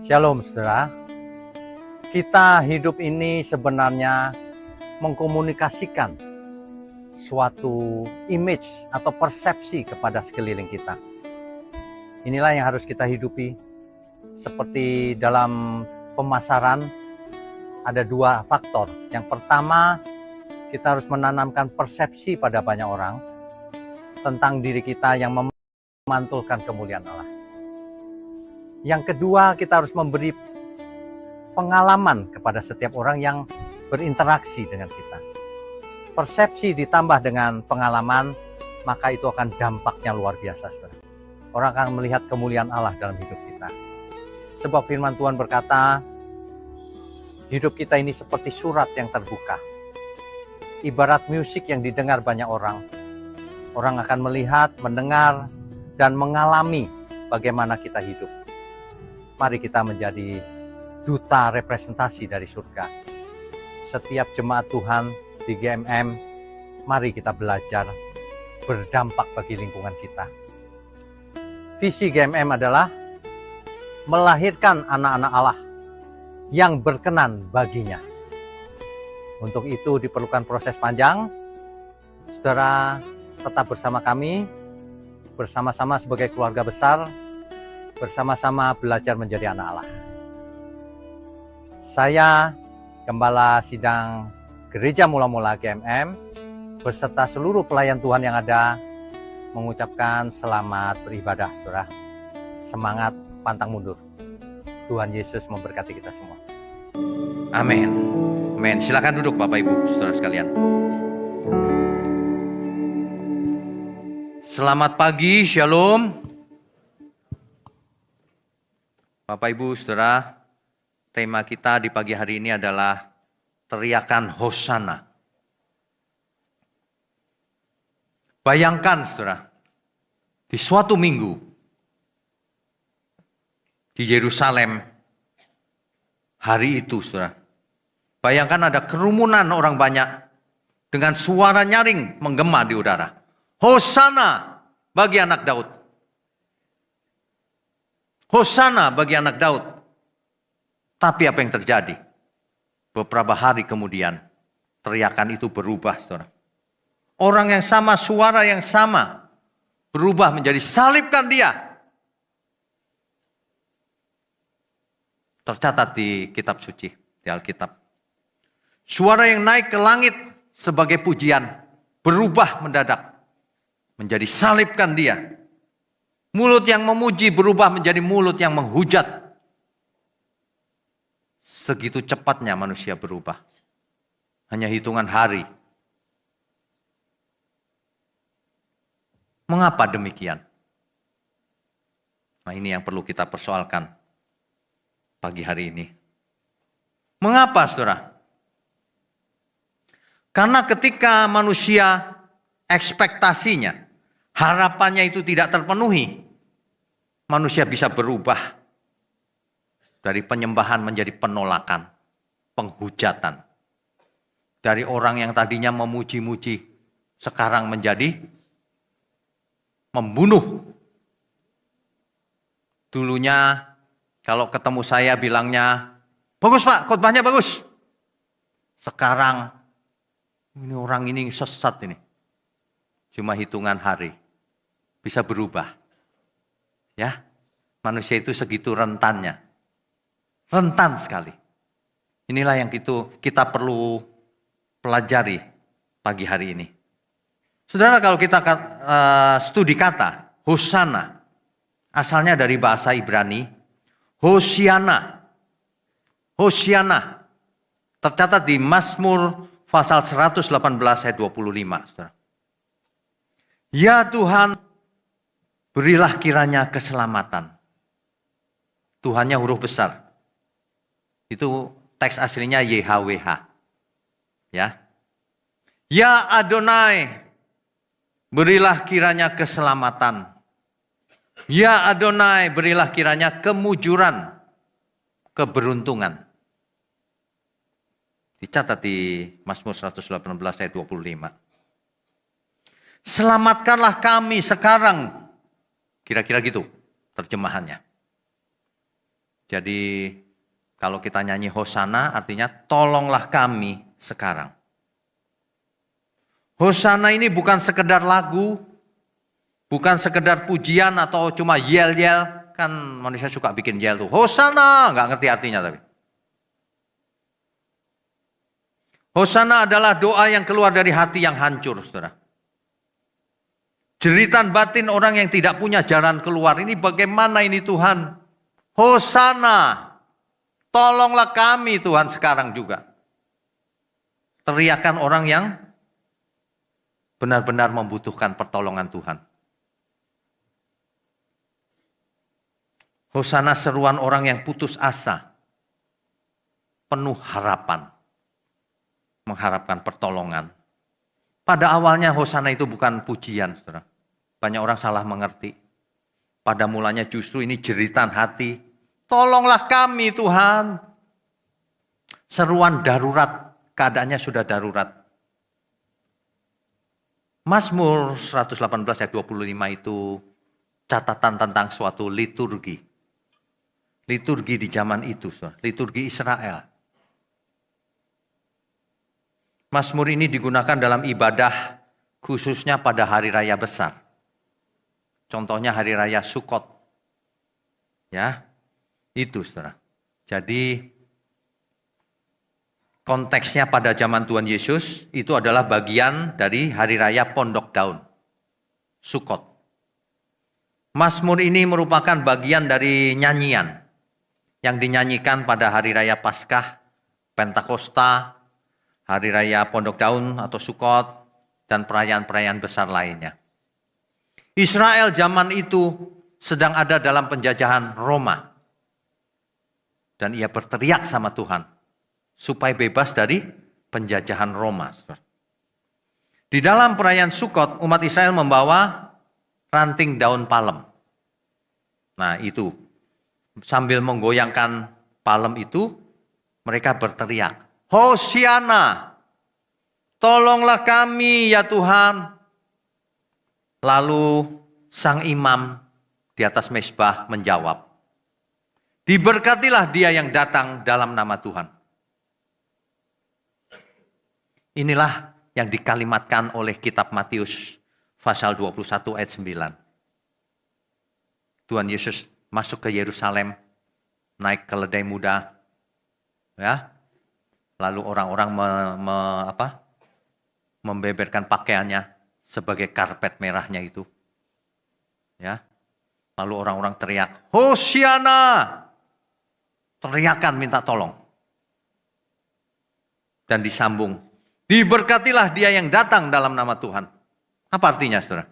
Shalom saudara, kita hidup ini sebenarnya mengkomunikasikan suatu image atau persepsi kepada sekeliling kita. Inilah yang harus kita hidupi. Seperti dalam pemasaran ada dua faktor. Yang pertama, kita harus menanamkan persepsi pada banyak orang tentang diri kita yang memantulkan kemuliaan Allah. Yang kedua, kita harus memberi pengalaman kepada setiap orang yang berinteraksi dengan kita. Persepsi ditambah dengan pengalaman, maka itu akan dampaknya luar biasa. Orang akan melihat kemuliaan Allah dalam hidup kita. Sebab firman Tuhan berkata, hidup kita ini seperti surat yang terbuka. Ibarat musik yang didengar banyak orang. Orang akan melihat, mendengar, dan mengalami bagaimana kita hidup. Mari kita menjadi duta representasi dari surga. Setiap jemaat Tuhan di GMM, mari kita belajar berdampak bagi lingkungan kita. Visi GMM adalah melahirkan anak-anak Allah yang berkenan baginya. Untuk itu diperlukan proses panjang. Saudara tetap bersama kami, bersama-sama sebagai keluarga besar, bersama-sama belajar menjadi anak Allah. Saya, Gembala Sidang Gereja Mula-Mula GMM, beserta seluruh pelayan Tuhan yang ada, mengucapkan selamat beribadah, saudara. Semangat, pantang mundur. Tuhan Yesus memberkati kita semua. Amin. Amin. Silakan duduk Bapak Ibu, saudara sekalian. Selamat pagi, Shalom. Bapak Ibu Saudara, tema kita di pagi hari ini adalah teriakan Hosana. Bayangkan Saudara, di suatu minggu di Yerusalem, hari itu Saudara, bayangkan ada kerumunan orang banyak dengan suara nyaring menggema di udara. Hosana bagi anak Daud. Hosana bagi anak Daud. Tapi apa yang terjadi? Beberapa hari kemudian, teriakan itu berubah, saudara. Orang yang sama, suara yang sama, berubah menjadi salibkan dia. Tercatat di kitab suci, di Alkitab. Suara yang naik ke langit sebagai pujian, berubah mendadak. Menjadi salibkan dia. Mulut yang memuji berubah menjadi mulut yang menghujat. Segitu cepatnya manusia berubah. Hanya hitungan hari. Mengapa demikian? Nah, ini yang perlu kita persoalkan pagi hari ini. Mengapa, saudara? Karena ketika manusia ekspektasinya, harapannya itu tidak terpenuhi, manusia bisa berubah dari penyembahan menjadi penolakan, penghujatan. Dari orang yang tadinya memuji-muji, sekarang menjadi membunuh. Dulunya kalau ketemu saya bilangnya, bagus Pak, khotbahnya bagus. Sekarang, ini orang ini sesat ini. Cuma hitungan hari, bisa berubah. Ya, manusia itu segitu rentannya. Rentan sekali. Inilah yang kita perlu pelajari pagi hari ini. Saudara, kalau kita studi kata Hosana, asalnya dari bahasa Ibrani, Hosiana. Hosiana. Tercatat di Mazmur pasal 118 ayat 25. Saudara. Ya Tuhan, berilah kiranya keselamatan. Tuhannya huruf besar. Itu teks aslinya YHWH. Ya. Ya Adonai, berilah kiranya keselamatan. Ya Adonai, berilah kiranya kemujuran, keberuntungan. Dicatat di Mazmur 118 ayat 25. Selamatkanlah kami sekarang. Kira-kira gitu terjemahannya. Jadi kalau kita nyanyi Hosana artinya tolonglah kami sekarang. Hosana ini bukan sekedar lagu, bukan sekedar pujian atau cuma yel-yel. Kan manusia suka bikin yel tuh. Hosana, nggak ngerti artinya tapi. Hosana adalah doa yang keluar dari hati yang hancur, saudara. Jeritan batin orang yang tidak punya jalan keluar. Ini bagaimana ini Tuhan? Hosana, tolonglah kami Tuhan sekarang juga. Teriakan orang yang benar-benar membutuhkan pertolongan Tuhan. Hosana seruan orang yang putus asa, penuh harapan, mengharapkan pertolongan. Pada awalnya Hosana itu bukan pujian, saudara. Banyak orang salah mengerti. Pada mulanya justru ini jeritan hati. Tolonglah kami Tuhan. Seruan darurat, keadaannya sudah darurat. Mazmur 118 ayat 25 itu catatan tentang suatu liturgi. Liturgi di zaman itu, saudara. Liturgi Israel. Mazmur ini digunakan dalam ibadah khususnya pada hari raya besar. Contohnya hari raya Sukot. Ya, itu saudara. Jadi konteksnya pada zaman Tuhan Yesus itu adalah bagian dari hari raya Pondok Daun. Sukot. Mazmur ini merupakan bagian dari nyanyian yang dinyanyikan pada hari raya Paskah, Pentakosta, hari raya Pondok Daun atau Sukot, dan perayaan-perayaan besar lainnya. Israel zaman itu sedang ada dalam penjajahan Roma. Dan ia berteriak sama Tuhan supaya bebas dari penjajahan Roma. Di dalam perayaan Sukot, umat Israel membawa ranting daun palem. Nah itu, sambil menggoyangkan palem itu, mereka berteriak, Hosiana, tolonglah kami ya Tuhan. Lalu sang imam di atas mezbah menjawab, diberkatilah dia yang datang dalam nama Tuhan. Inilah yang dikalimatkan oleh kitab Matius pasal 21 ayat 9. Tuhan Yesus masuk ke Yerusalem, naik keledai muda, ya. Lalu orang-orang membeberkan pakaiannya sebagai karpet merahnya itu. Ya. Lalu orang-orang teriak, Hosiana! Teriakan minta tolong. Dan disambung, diberkatilah dia yang datang dalam nama Tuhan. Apa artinya, saudara?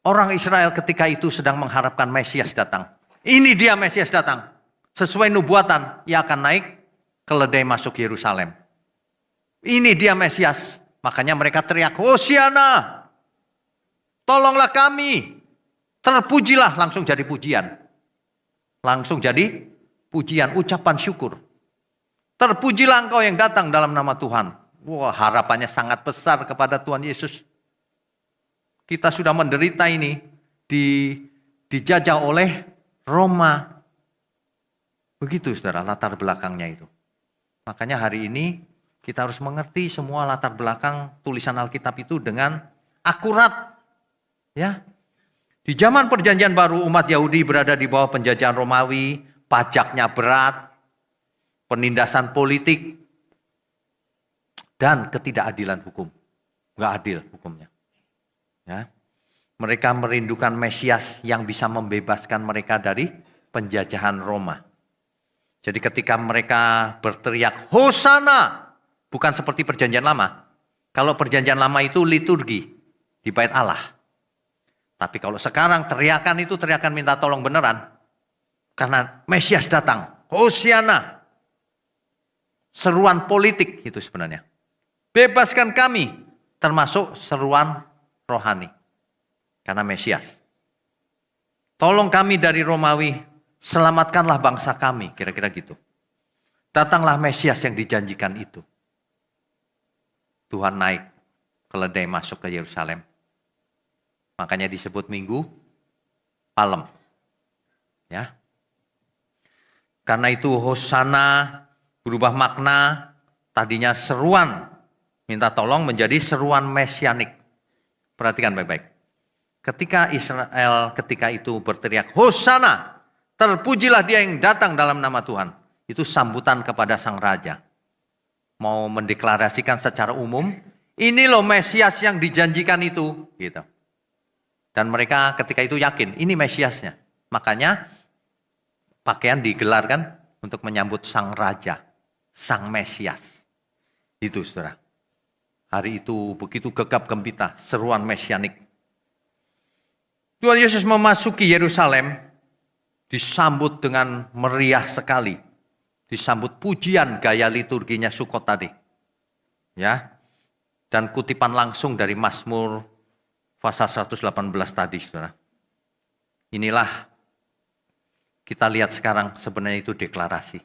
Orang Israel ketika itu sedang mengharapkan Mesias datang. Ini dia Mesias datang. Sesuai nubuatan, ia akan naik keledai masuk Yerusalem. Ini dia Mesias. Makanya mereka teriak, Hosiana, tolonglah kami. Terpujilah, langsung jadi pujian. Langsung jadi pujian, ucapan syukur. Terpujilah engkau yang datang dalam nama Tuhan. Wah, harapannya sangat besar kepada Tuhan Yesus. Kita sudah menderita ini, dijajah oleh Roma. Begitu saudara, latar belakangnya itu. Makanya hari ini, kita harus mengerti semua latar belakang tulisan Alkitab itu dengan akurat. Ya. Di zaman Perjanjian Baru, umat Yahudi berada di bawah penjajahan Romawi, pajaknya berat, penindasan politik, dan ketidakadilan hukum. Enggak adil hukumnya. Ya. Mereka merindukan Mesias yang bisa membebaskan mereka dari penjajahan Roma. Jadi ketika mereka berteriak, Hosana! Bukan seperti perjanjian lama. Kalau perjanjian lama itu liturgi di bait Allah. Tapi kalau sekarang teriakan itu teriakan minta tolong beneran. Karena Mesias datang. Hosiana. Seruan politik itu sebenarnya. Bebaskan kami. Termasuk seruan rohani. Karena Mesias. Tolong kami dari Romawi. Selamatkanlah bangsa kami. Kira-kira gitu. Datanglah Mesias yang dijanjikan itu. Tuhan naik keledai masuk ke Yerusalem. Makanya disebut Minggu Palem. Ya. Karena itu Hosana berubah makna, tadinya seruan minta tolong menjadi seruan mesianik. Perhatikan baik-baik. Ketika Israel ketika itu berteriak, Hosana, terpujilah dia yang datang dalam nama Tuhan. Itu sambutan kepada sang raja. Mau mendeklarasikan secara umum, ini loh Mesias yang dijanjikan itu. Gitu. Dan mereka ketika itu yakin, ini Mesiasnya. Makanya pakaian digelarkan untuk menyambut sang raja, sang Mesias. Itu saudara. Hari itu begitu gegap gempita, seruan mesianik. Tuhan Yesus memasuki Yerusalem, disambut dengan meriah sekali. Disambut pujian gaya liturginya Sukot tadi. Ya. Dan kutipan langsung dari Mazmur pasal 118 tadi, saudara. Inilah kita lihat sekarang sebenarnya itu deklarasi.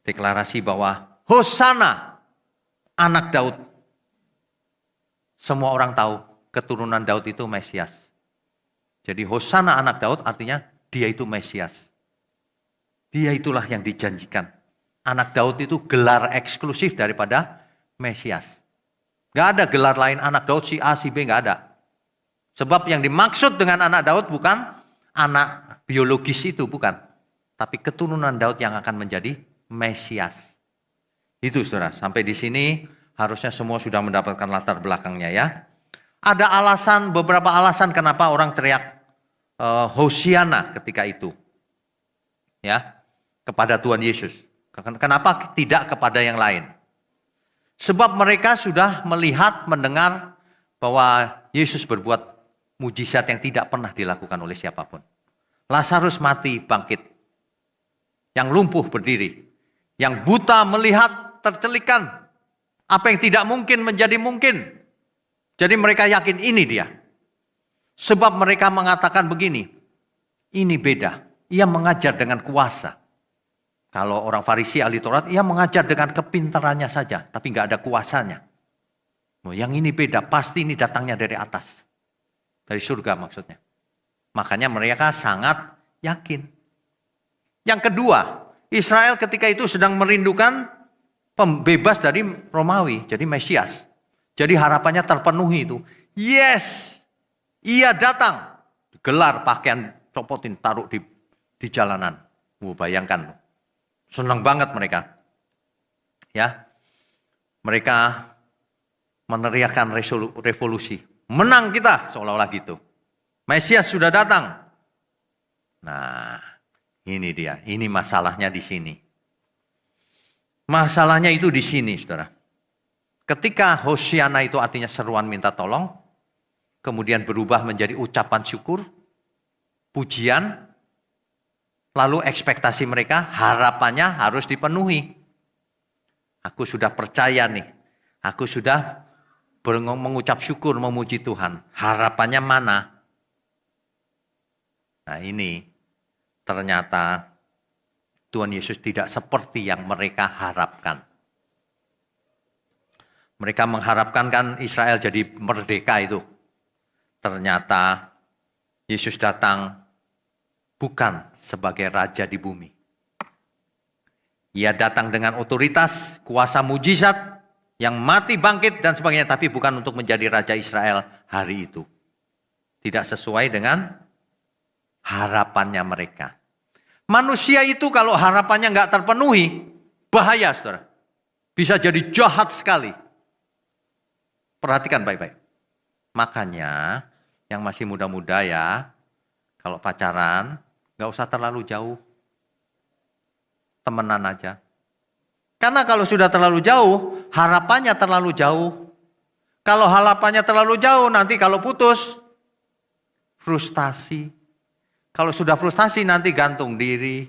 Deklarasi bahwa Hosana, anak Daud. Semua orang tahu keturunan Daud itu Mesias. Jadi Hosana anak Daud artinya dia itu Mesias. Dia itulah yang dijanjikan. Anak Daud itu gelar eksklusif daripada Mesias. Gak ada gelar lain anak Daud si A, si B, gak ada. Sebab yang dimaksud dengan anak Daud bukan anak biologis itu, bukan. Tapi keturunan Daud yang akan menjadi Mesias. Itu saudara, sampai di sini harusnya semua sudah mendapatkan latar belakangnya ya. Ada alasan, beberapa alasan kenapa orang teriak Hosiana ketika itu. Ya, kepada Tuhan Yesus. Kenapa tidak kepada yang lain? Sebab mereka sudah melihat, mendengar bahwa Yesus berbuat mujizat yang tidak pernah dilakukan oleh siapapun. Lazarus mati, bangkit. Yang lumpuh berdiri. Yang buta melihat, tercelikan. Apa yang tidak mungkin menjadi mungkin. Jadi mereka yakin ini dia. Sebab mereka mengatakan begini, ini beda. Ia mengajar dengan kuasa. Kalau orang Farisi ahli Taurat, ia mengajar dengan kepintarannya saja, tapi nggak ada kuasanya. Yang ini beda, pasti ini datangnya dari atas. Dari surga maksudnya. Makanya mereka sangat yakin. Yang kedua, Israel ketika itu sedang merindukan pembebas dari Romawi, jadi Mesias. Jadi harapannya terpenuhi itu. Yes, ia datang. Gelar pakaian copotin, taruh di jalanan. Bayangkan. Senang banget mereka. Ya. Mereka meneriakkan revolusi. Menang kita seolah-olah gitu. Mesias sudah datang. Nah, ini dia. Ini masalahnya di sini. Masalahnya itu di sini, saudara. Ketika Hosiana itu artinya seruan minta tolong, kemudian berubah menjadi ucapan syukur, pujian, lalu ekspektasi mereka, harapannya harus dipenuhi. Aku sudah percaya nih, aku sudah mengucap syukur, memuji Tuhan. Harapannya mana? Nah ini, ternyata Tuhan Yesus tidak seperti yang mereka harapkan. Mereka mengharapkan kan Israel jadi merdeka itu. Ternyata Yesus datang bukan sebagai raja di bumi. Ia datang dengan otoritas, kuasa mujizat, yang mati bangkit dan sebagainya. Tapi bukan untuk menjadi raja Israel hari itu. Tidak sesuai dengan harapannya mereka. Manusia itu kalau harapannya nggak terpenuhi, bahaya saudara. Bisa jadi jahat sekali. Perhatikan baik-baik. Makanya yang masih muda-muda ya, kalau pacaran nggak usah terlalu jauh. Temenan aja. Karena kalau sudah terlalu jauh, harapannya terlalu jauh. Kalau harapannya terlalu jauh, nanti kalau putus, frustasi. Kalau sudah frustasi nanti gantung diri.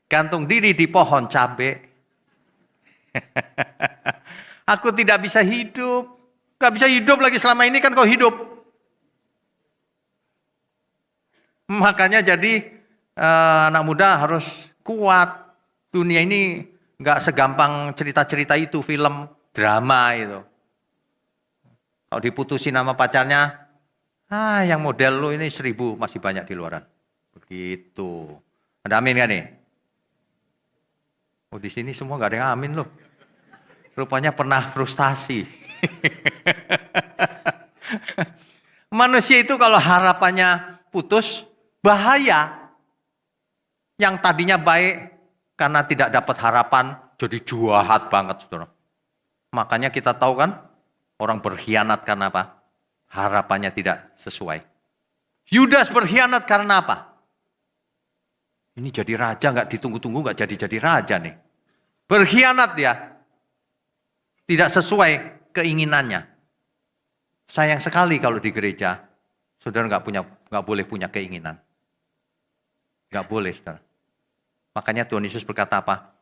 Gantung diri di pohon cabai. Aku tidak bisa hidup. Gak bisa hidup lagi selama ini kan kau hidup. Makanya jadi anak muda harus kuat. Dunia ini gak segampang cerita-cerita itu, film, drama itu. Kalau diputusin sama pacarnya, yang model lu ini 1000 masih banyak di luaran. Begitu. Ada amin kan nih? Oh, di sini semua nggak ada yang amin loh. Rupanya pernah frustasi. Manusia itu kalau harapannya putus, bahaya. Yang tadinya baik karena tidak dapat harapan, jadi jahat banget, saudara. Makanya kita tahu kan, orang berkhianat karena apa? Harapannya tidak sesuai. Yudas berkhianat karena apa? Ini jadi raja, nggak ditunggu-tunggu, nggak jadi raja nih. Berkhianat dia. Tidak sesuai keinginannya. Sayang sekali kalau di gereja, saudara nggak boleh punya keinginan. Nggak boleh, saudara. Makanya Tuhan Yesus berkata apa?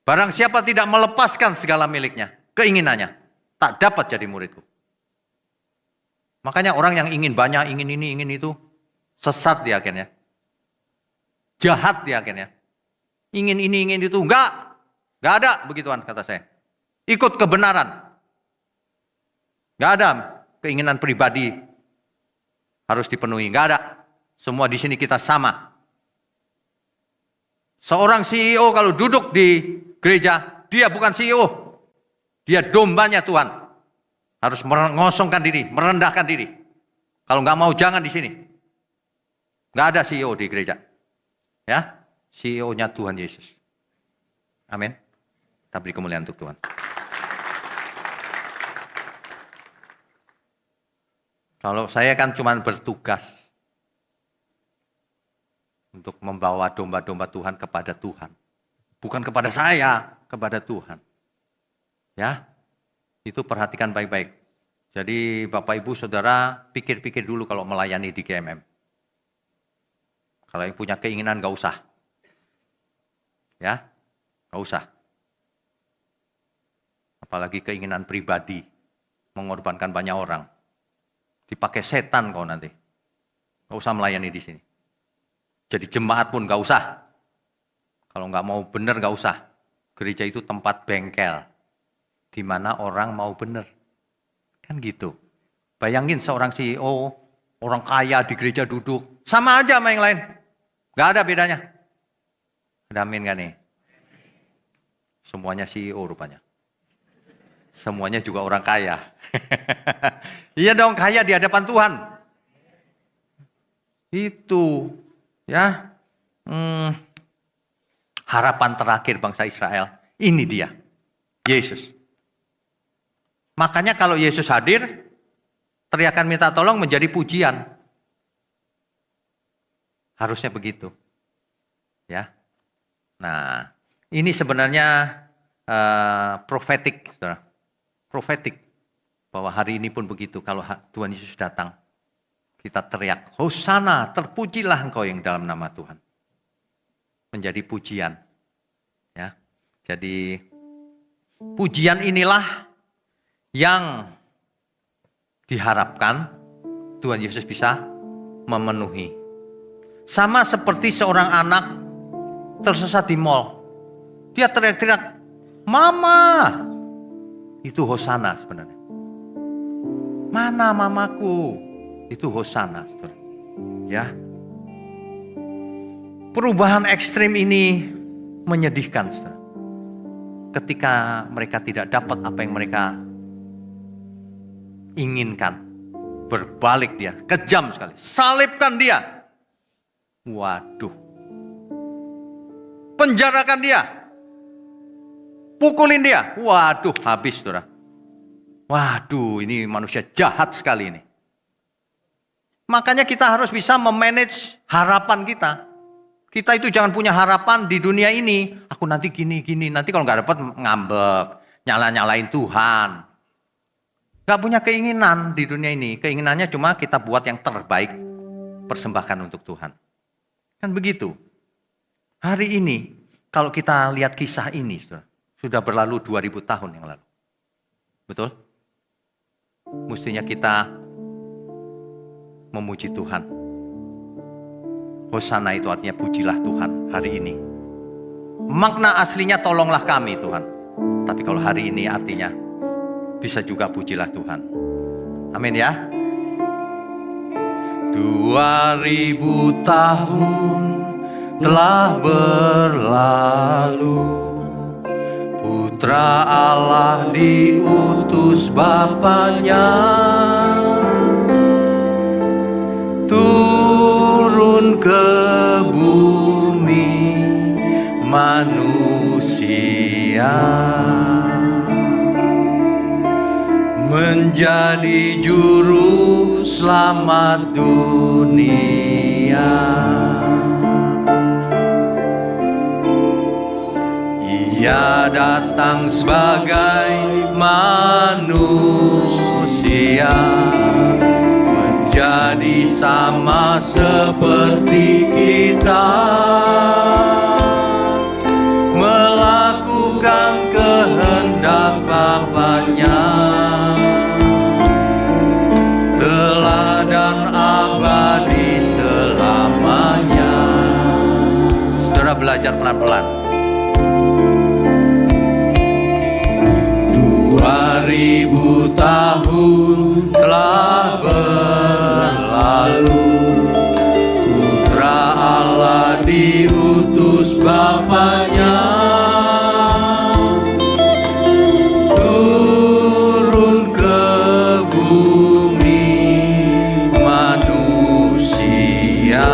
Barang siapa tidak melepaskan segala miliknya, keinginannya, tak dapat jadi muridku. Makanya orang yang ingin banyak, ingin ini, ingin itu, sesat dia akhirnya. Jahat dia akhirnya. Ingin ini, ingin itu, enggak ada begituan kata saya. Ikut kebenaran. Enggak ada keinginan pribadi harus dipenuhi, enggak ada. Semua di sini kita sama. Seorang CEO kalau duduk di gereja, dia bukan CEO. Dia dombanya Tuhan. Harus mengosongkan diri, merendahkan diri. Kalau enggak mau jangan di sini. Enggak ada CEO di gereja. Ya, CEO-nya Tuhan Yesus. Amin. Kita beri kemuliaan untuk Tuhan. Kalau saya kan cuma bertugas untuk membawa domba-domba Tuhan kepada Tuhan. Bukan kepada saya, kepada Tuhan. Ya, itu perhatikan baik-baik. Jadi Bapak Ibu Saudara pikir-pikir dulu kalau melayani di GMM. Kalau yang punya keinginan gak usah. Ya, gak usah. Apalagi keinginan pribadi, mengorbankan banyak orang. Dipakai setan kau nanti. Gak usah melayani di sini. Jadi jemaat pun gak usah. Kalau gak mau benar gak usah. Gereja itu tempat bengkel. Di mana orang mau benar. Kan gitu. Bayangin seorang CEO, orang kaya di gereja duduk. Sama aja sama yang lain. Gak ada bedanya. Ada amin gak nih? Semuanya CEO rupanya. Semuanya juga orang kaya. Iya dong, kaya di hadapan Tuhan. Itu ya harapan terakhir bangsa Israel. Ini dia, Yesus. Makanya kalau Yesus hadir, teriakan minta tolong menjadi pujian. Harusnya begitu. Ya. Nah, ini sebenarnya profetik, saudara. Profetik. Bahwa hari ini pun begitu. Kalau Tuhan Yesus datang, kita teriak, Hosana, terpujilah engkau yang dalam nama Tuhan. Menjadi pujian. Ya. Jadi pujian inilah yang diharapkan Tuhan Yesus bisa memenuhi. Sama seperti seorang anak tersesat di mall. Dia teriak-teriak, Mama! Itu Hosana sebenarnya. Mana mamaku? Itu Hosana. Ya. Perubahan ekstrim ini menyedihkan. Saudara. Ketika mereka tidak dapat apa yang mereka inginkan. Berbalik dia. Kejam sekali. Salibkan dia. Waduh. Penjarakan dia. Pukulin dia. Waduh, habis saudara. Waduh, ini manusia jahat sekali ini. Makanya kita harus bisa memanage harapan kita. Kita itu jangan punya harapan di dunia ini. Aku nanti gini-gini. Nanti kalau nggak dapat ngambek. Nyala-nyalain Tuhan. Nggak punya keinginan di dunia ini. Keinginannya cuma kita buat yang terbaik. Persembahkan untuk Tuhan. Kan begitu. Hari ini, kalau kita lihat kisah ini, sudah berlalu 2000 tahun yang lalu. Betul? Mestinya kita memuji Tuhan. Hosana itu artinya pujilah Tuhan hari ini. Makna aslinya tolonglah kami Tuhan. Tapi kalau hari ini artinya bisa juga pujilah Tuhan. Amin ya. 2000 tahun telah berlalu. Putra Allah diutus Bapaknya turun ke bumi manusia, menjadi juru selamat dunia. Ia datang sebagai manusia, menjadi sama seperti kita, melakukan kehendak Bapaknya, teladan abadi selamanya. Saudara belajar pelan-pelan. 2000 tahun telah berlalu, Putra Allah diutus Bapaknya turun ke bumi manusia,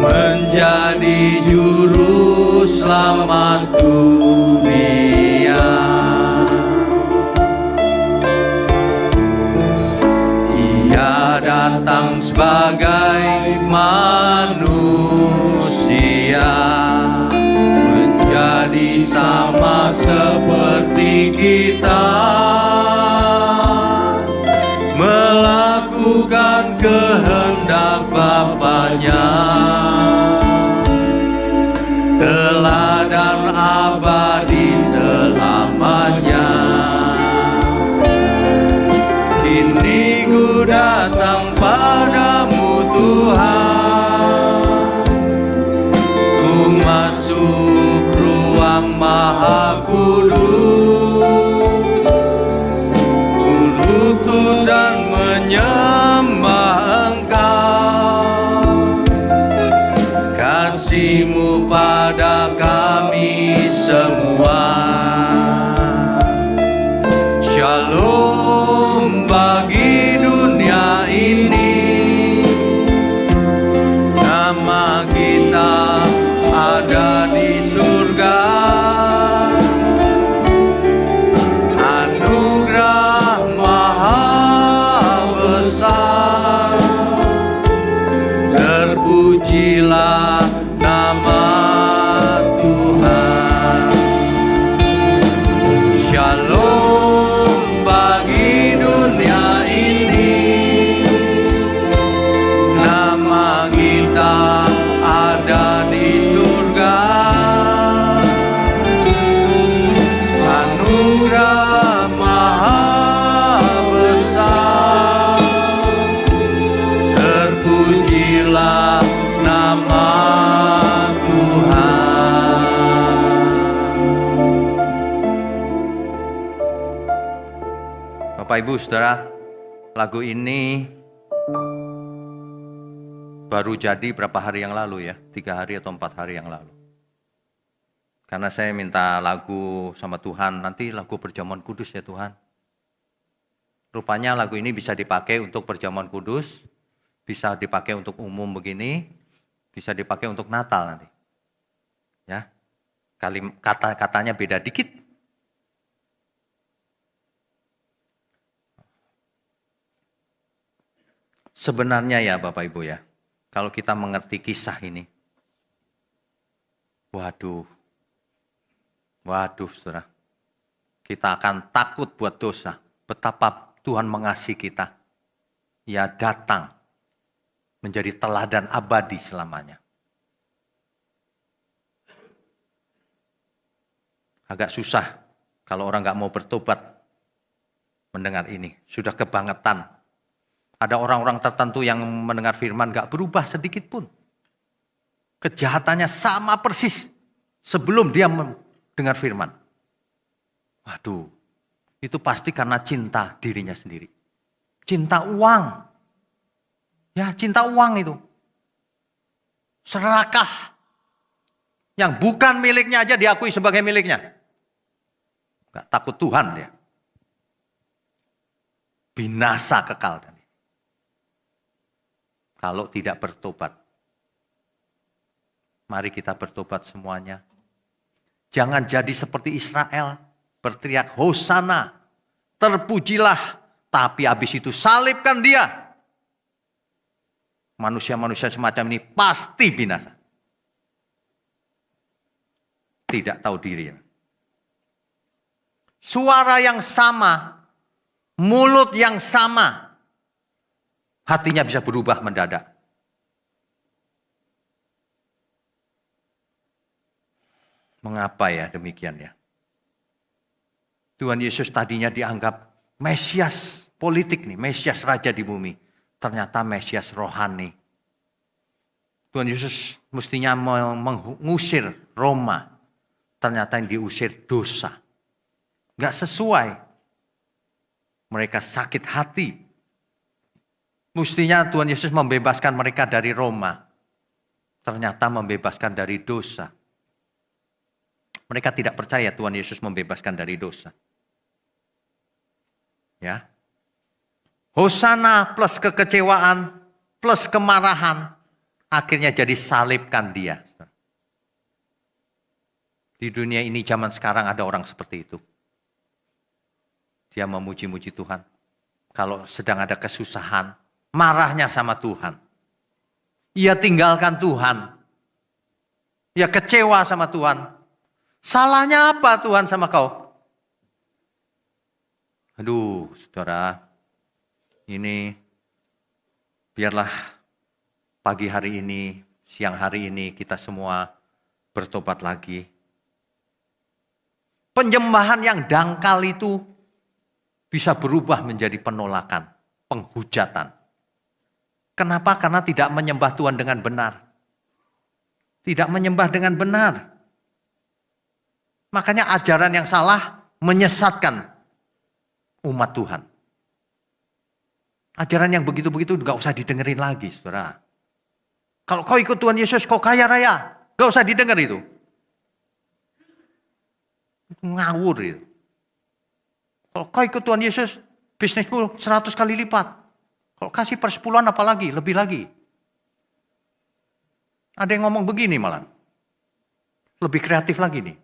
menjadi juru selamat dunia. Ia datang sebagai manusia, menjadi sama seperti kita, melakukan kehendak Bapaknya, teladan abadi selamanya. Kini ku datang padamu Tuhan, ku masuk ruang Maha Kudus, ku lutut dan menyembah Engkau. Kasih-Mu pada kami semua, Shalom bagi dunia ini. Nama kita ada di surga, anugerah maha besar. Terpujilah nama Tuhan. Shalom bagi dunia ini. Nama kita ada di surga, anugerah maha besar. Terpujilah nama Tuhan. Bapak Ibu Saudara, lagu ini baru jadi berapa hari yang lalu ya, 3 hari atau 4 hari yang lalu. Karena saya minta lagu sama Tuhan, nanti lagu perjamuan kudus ya Tuhan. Rupanya lagu ini bisa dipakai untuk perjamuan kudus, bisa dipakai untuk umum begini, bisa dipakai untuk Natal nanti. Ya, kata-katanya beda dikit. Sebenarnya ya Bapak Ibu ya, kalau kita mengerti kisah ini, waduh saudara, kita akan takut buat dosa. Betapa Tuhan mengasihi kita. Ia datang menjadi teladan abadi selamanya. Agak susah kalau orang nggak mau bertobat mendengar ini. Sudah kebangetan. Ada orang-orang tertentu yang mendengar firman gak berubah sedikit pun. Kejahatannya sama persis sebelum dia mendengar firman. Waduh, itu pasti karena cinta dirinya sendiri. Cinta uang. Ya, cinta uang itu. serakah. Yang bukan miliknya aja diakui sebagai miliknya. Gak takut Tuhan dia. Binasa kekal. Kalau tidak bertobat. Mari kita bertobat semuanya. Jangan jadi seperti Israel. Berteriak Hosana. Terpujilah. Tapi habis itu salibkan dia. Manusia-manusia semacam ini pasti binasa. Tidak tahu diri. Suara yang sama, mulut yang sama, hatinya bisa berubah mendadak. Mengapa ya demikian ya? Tuhan Yesus tadinya dianggap Mesias politik nih, Mesias Raja di bumi. Ternyata Mesias rohani. Tuhan Yesus mestinya mengusir Roma. Ternyata yang diusir dosa. Gak sesuai. Mereka sakit hati. Mestinya Tuhan Yesus membebaskan mereka dari Roma. Ternyata membebaskan dari dosa. Mereka tidak percaya Tuhan Yesus membebaskan dari dosa. Ya. Hosana plus kekecewaan, plus kemarahan. Akhirnya jadi salibkan dia. Di dunia ini zaman sekarang ada orang seperti itu. Dia memuji-muji Tuhan. Kalau sedang ada kesusahan, marahnya sama Tuhan. Ia tinggalkan Tuhan. Ia kecewa sama Tuhan. Salahnya apa Tuhan sama kau? Aduh, saudara. Ini biarlah pagi hari ini, siang hari ini kita semua bertobat lagi. Penyembahan yang dangkal itu bisa berubah menjadi penolakan, penghujatan. Kenapa? Karena tidak menyembah Tuhan dengan benar. Tidak menyembah dengan benar. Makanya ajaran yang salah menyesatkan umat Tuhan. Ajaran yang begitu-begitu gak usah didengerin lagi, saudara. Kalau kau ikut Tuhan Yesus, kau kaya raya. Gak usah didengar itu. Ngawur itu. Kalau kau ikut Tuhan Yesus, bisnismu 100 kali lipat. Kalau kasih persepuluhan apalagi, lebih lagi. Ada yang ngomong begini malah. Lebih kreatif lagi nih.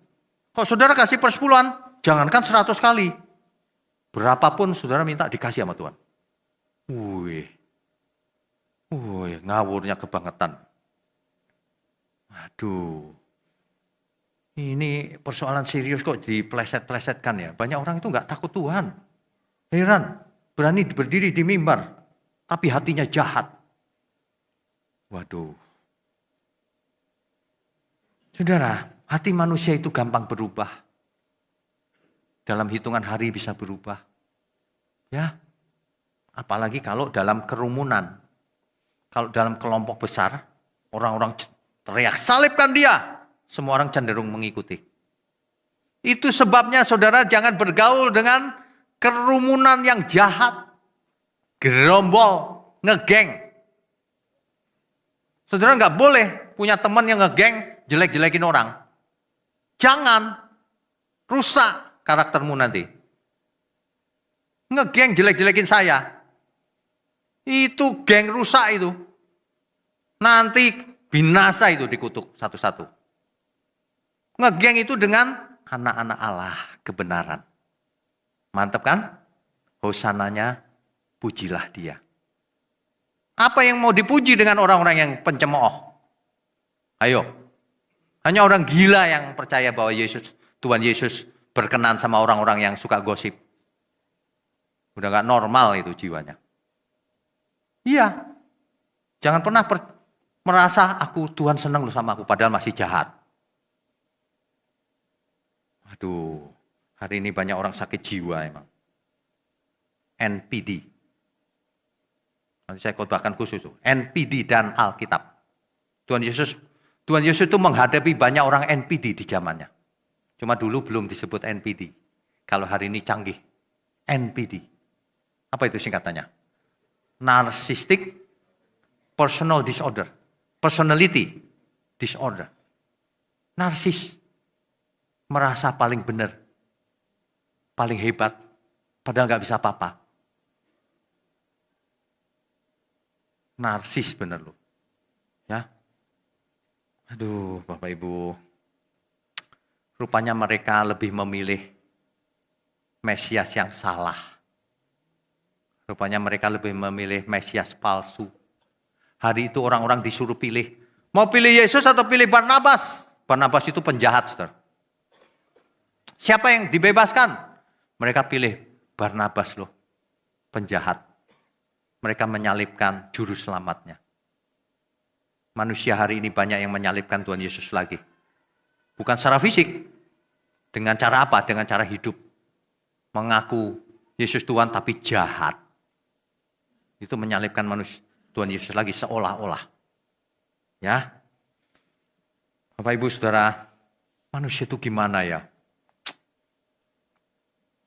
Kalau saudara kasih persepuluhan, jangankan 100 kali. Berapapun saudara minta dikasih sama Tuhan. Wih, ngawurnya kebangetan. Aduh. Ini persoalan serius kok dipleset-plesetkan ya. Banyak orang itu nggak takut Tuhan. Heran, berani berdiri di mimbar, tapi hatinya jahat. Waduh. Saudara, hati manusia itu gampang berubah. Dalam hitungan hari bisa berubah. Ya. Apalagi kalau dalam kerumunan. Kalau dalam kelompok besar, orang-orang teriak, salibkan dia. Semua orang cenderung mengikuti. Itu sebabnya saudara jangan bergaul dengan kerumunan yang jahat. Gerombol, ngegeng. Saudara nggak boleh punya teman yang ngegeng, jelek-jelekin orang. Jangan, rusak karaktermu nanti. Ngegeng jelek-jelekin saya. Itu geng rusak itu. Nanti binasa itu dikutuk satu-satu. Ngegeng itu dengan anak-anak Allah, kebenaran. Mantap kan? Hosananya, pujilah dia. Apa yang mau dipuji dengan orang-orang yang pencemooh? Ayo. Hanya orang gila yang percaya bahwa Tuhan Yesus berkenan sama orang-orang yang suka gosip. Udah gak normal itu jiwanya. Iya. Jangan pernah merasa Tuhan senang loh sama aku, padahal masih jahat. Aduh, hari ini banyak orang sakit jiwa emang. NPD. Nanti saya khotbahkan khusus tuh. NPD dan Alkitab. Tuhan Yesus itu menghadapi banyak orang NPD di zamannya. Cuma dulu belum disebut NPD. Kalau hari ini canggih. NPD. Apa itu singkatannya? Narcissistic Personal Disorder. Personality disorder. Narsis. Merasa paling benar. Paling hebat. Padahal nggak bisa apa-apa. Narsis bener loh. Ya. Aduh, Bapak Ibu. Rupanya mereka lebih memilih Mesias yang salah. Rupanya mereka lebih memilih Mesias palsu. Hari itu orang-orang disuruh pilih. Mau pilih Yesus atau pilih Barnabas? Barnabas itu penjahat, saudara. Siapa yang dibebaskan? Mereka pilih Barnabas loh. Penjahat. Mereka menyalibkan juru selamatnya. Manusia hari ini banyak yang menyalibkan Tuhan Yesus lagi. Bukan secara fisik. Dengan cara apa? Dengan cara hidup. Mengaku Yesus Tuhan tapi jahat. Itu menyalibkan manusia Tuhan Yesus lagi seolah-olah. Ya. Bapak Ibu Saudara, manusia itu gimana ya?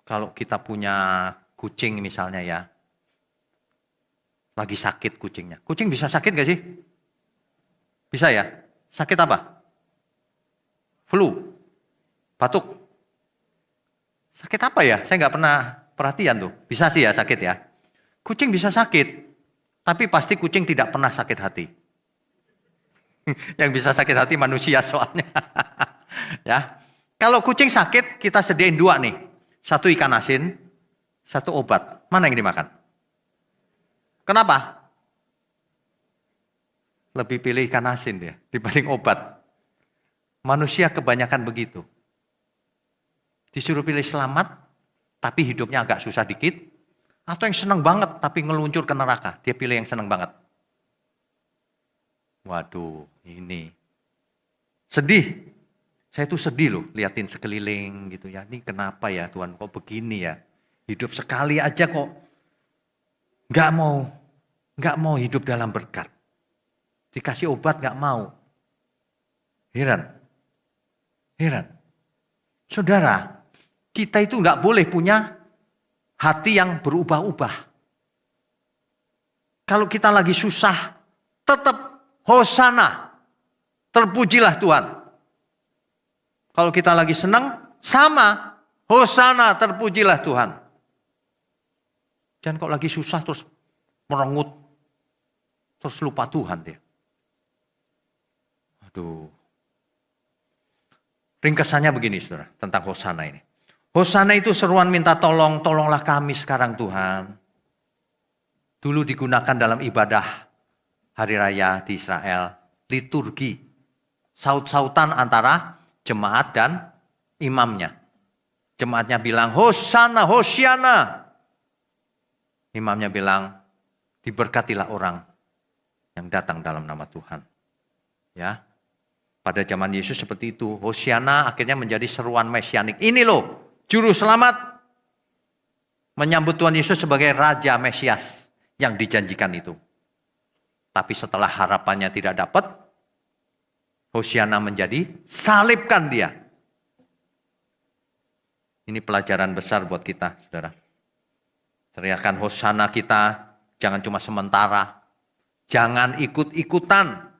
Kalau kita punya kucing misalnya ya. Lagi sakit kucingnya. Kucing bisa sakit gak sih? Bisa ya? Sakit apa? Flu? Batuk? Sakit apa ya? Saya nggak pernah perhatian tuh. Bisa sih ya sakit ya. Kucing bisa sakit. Tapi pasti kucing tidak pernah sakit hati. Yang bisa sakit hati manusia soalnya. Ya. Kalau kucing sakit, kita sediain dua nih. Satu ikan asin, satu obat. Mana yang dimakan? Kenapa? Lebih pilih ikan asin dia dibanding obat. Manusia kebanyakan begitu. Disuruh pilih selamat, tapi hidupnya agak susah dikit. Atau yang senang banget, tapi ngeluncur ke neraka. Dia pilih yang senang banget. Waduh, ini. Sedih. Saya tuh sedih loh, liatin sekeliling gitu ya. Ini kenapa ya Tuhan, kok begini ya? Hidup sekali aja kok nggak mau hidup dalam berkat. Dikasih obat nggak mau. Heran. Saudara, kita itu nggak boleh punya hati yang berubah-ubah. Kalau kita lagi susah, tetap hosana. Terpujilah Tuhan. Kalau kita lagi senang, sama. Hosana, terpujilah Tuhan. Jangan kalau lagi susah terus merengut. Terus lupa Tuhan dia. Aduh. Ringkasannya begini saudara, tentang hosana ini. Hosana itu seruan minta tolong, tolonglah kami sekarang Tuhan. Dulu digunakan dalam ibadah hari raya di Israel, liturgi. Saut-sautan antara jemaat dan imamnya. Jemaatnya bilang, Hosana, Hosiana. Imamnya bilang, diberkatilah orang yang datang dalam nama Tuhan. Ya, pada zaman Yesus seperti itu. Hosiana akhirnya menjadi seruan mesianik. Ini loh, juru selamat menyambut Tuhan Yesus sebagai Raja Mesias yang dijanjikan itu. Tapi setelah harapannya tidak dapat, Hosiana menjadi salibkan dia. Ini pelajaran besar buat kita, saudara. Teriakan Hosana kita jangan cuma sementara. Jangan ikut-ikutan.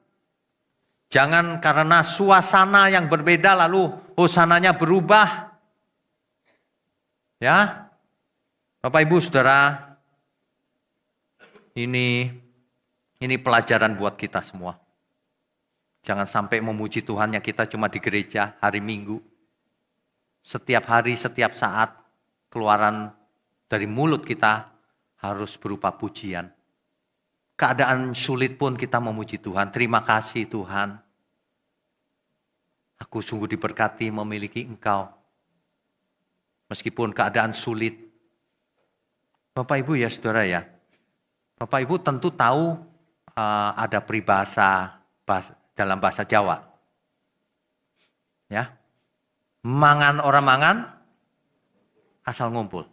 Jangan karena suasana yang berbeda lalu hosananya berubah. Ya. Bapak Ibu Saudara, ini pelajaran buat kita semua. Jangan sampai memuji Tuhannya kita cuma di gereja hari Minggu. Setiap hari, setiap saat keluaran dari mulut kita harus berupa pujian. Keadaan sulit pun kita memuji Tuhan. Terima kasih Tuhan. Aku sungguh diberkati memiliki Engkau. Meskipun keadaan sulit. Bapak Ibu ya saudara ya. Bapak Ibu tentu tahu ada peribahasa dalam bahasa Jawa. Ya. Mangan orang mangan, asal ngumpul.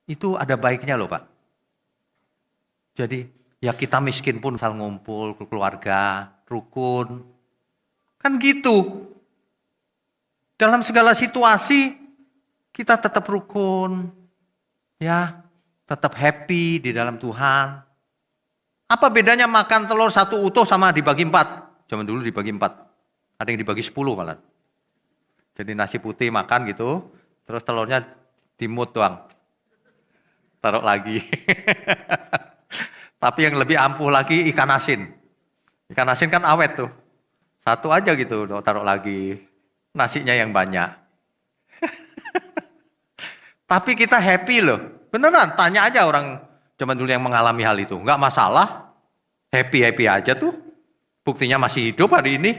Itu ada baiknya loh Pak. Jadi ya kita miskin pun asal ngumpul, keluarga, rukun. Kan gitu. Dalam segala situasi kita tetap rukun. Ya, tetap happy di dalam Tuhan. Apa bedanya makan telur satu utuh sama dibagi 4? zaman dulu dibagi 4. Ada yang dibagi 10 malah. Jadi nasi putih makan gitu, terus telurnya dimut doang. Taruh lagi. Tapi yang lebih ampuh lagi ikan asin. Ikan asin kan awet tuh. Satu aja gitu, taruh lagi. Nasinya yang banyak. Tapi kita happy loh. Beneran, tanya aja orang zaman dulu yang mengalami hal itu. Enggak masalah. Happy-happy aja tuh. Buktinya masih hidup hari ini.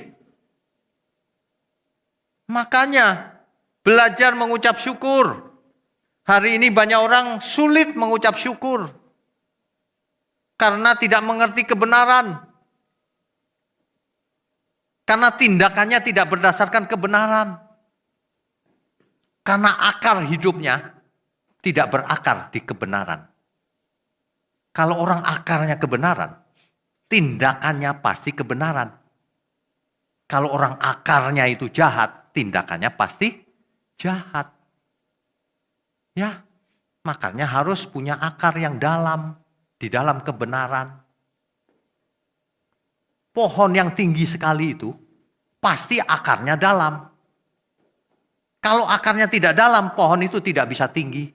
Makanya, belajar mengucap syukur. Hari ini banyak orang sulit mengucap syukur. Karena tidak mengerti kebenaran. Karena tindakannya tidak berdasarkan kebenaran. Karena akar hidupnya tidak berakar di kebenaran. Kalau orang akarnya kebenaran, tindakannya pasti kebenaran. Kalau orang akarnya itu jahat, tindakannya pasti jahat. Ya, makanya harus punya akar yang dalam, di dalam kebenaran. Pohon yang tinggi sekali itu, pasti akarnya dalam. Kalau akarnya tidak dalam, pohon itu tidak bisa tinggi.